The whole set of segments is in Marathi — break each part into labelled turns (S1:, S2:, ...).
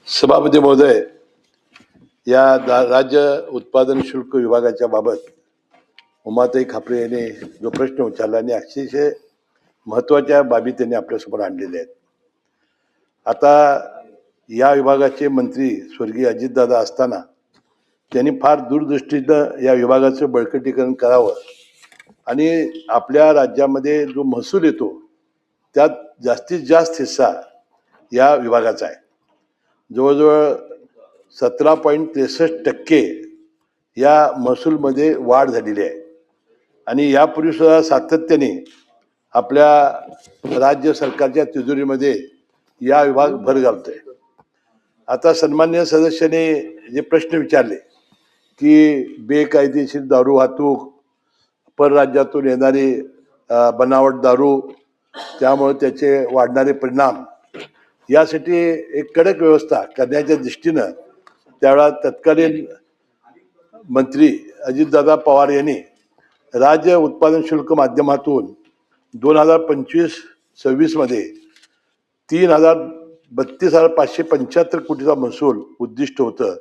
S1: सभापती महोदय, या राज्य उत्पादन शुल्क विभागाच्या बाबत उमाताई खापरे यांनी जो प्रश्न उचलला आणि अतिशय महत्त्वाच्या बाबी त्यांनी आपल्यासमोर आणलेल्या आहेत. आता या विभागाचे मंत्री स्वर्गीय अजितदादा असताना त्यांनी फार दूरदृष्टीनं या विभागाचं बळकटीकरण करावं आणि आपल्या राज्यामध्ये जो महसूल येतो त्यात जास्तीत जास्त हिस्सा या विभागाचा आहे. जवळजवळ 17.63% या महसूलमध्ये वाढ झालेली आहे आणि यापूर्वी सुद्धा सातत्याने आपल्या राज्य सरकारच्या तिजोरीमध्ये या विभाग भर घालतोय. आता सन्माननीय सदस्याने जे प्रश्न विचारले की बेकायदेशीर दारू वाहतूक, परराज्यातून येणारी बनावट दारू, त्यामुळे त्याचे वाढणारे परिणाम, यासाठी एक कडक व्यवस्था करण्याच्या दृष्टीनं त्यावेळा तत्कालीन मंत्री अजितदादा पवार यांनी राज्य उत्पादन शुल्क माध्यमातून 2025-26 मध्ये 3,32,575 कोटीचा महसूल उद्दिष्ट होतं.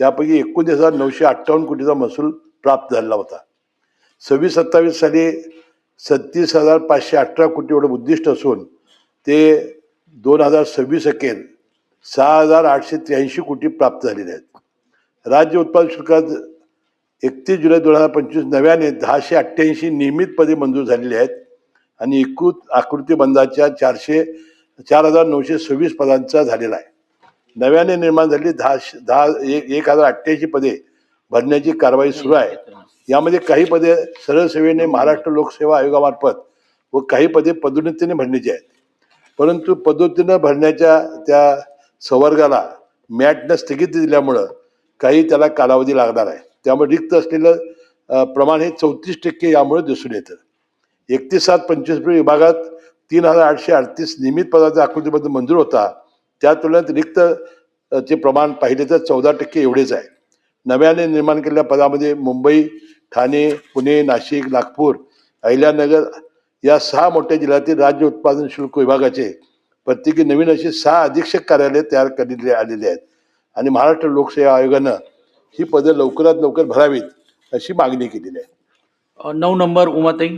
S1: त्यापैकी 19,958 कोटीचा महसूल प्राप्त झाला होता. 26-27 साली 37,518 कोटी एवढं उद्दिष्ट असून ते 2026 अखेर 6,883 कोटी प्राप्त झालेले आहेत. राज्य उत्पादन शुल्कात 31 जुलै 2025 नव्याने 1088 नियमित पदे मंजूर झालेली आहेत आणि एकूण आकृतीबंधाच्या 4,926 पदांचा झालेला आहे. नव्याने निर्माण झालेली 1,088 पदे भरण्याची कारवाई सुरू आहे. यामध्ये काही पदे सरळ सेवेने महाराष्ट्र लोकसेवा आयोगामार्फत व काही पदे पदोन्नतीने भरण्याची आहेत. परंतु पद्धतीनं भरण्याच्या त्या संवर्गाला मॅटनं स्थगिती दिल्यामुळं काही त्याला कालावधी लागणार आहे. त्यामुळे रिक्त असलेलं प्रमाण हे 34% यामुळे दिसून येतं. 31/7/25 विभागात 3,838 नियमित पदाचा आकृतीबद्ध मंजूर होता. त्या तुलनेत रिक्त चे प्रमाण पाहिले तर 14% एवढेच आहे. नव्याने निर्माण केलेल्या पदामध्ये मुंबई, ठाणे, पुणे, नाशिक, नागपूर, अहिल्यानगर या 6 मोठ्या जिल्ह्यातील राज्य उत्पादन शुल्क विभागाचे प्रत्येकी नवीन अशी 6 अधीक्षक कार्यालय तयार करण्यात आलेले आहेत आणि महाराष्ट्र लोकसेवा आयोगानं ही पदं लवकरात लवकर भरावीत अशी मागणी केलेली आहे.
S2: 9 नंबर उमाताई.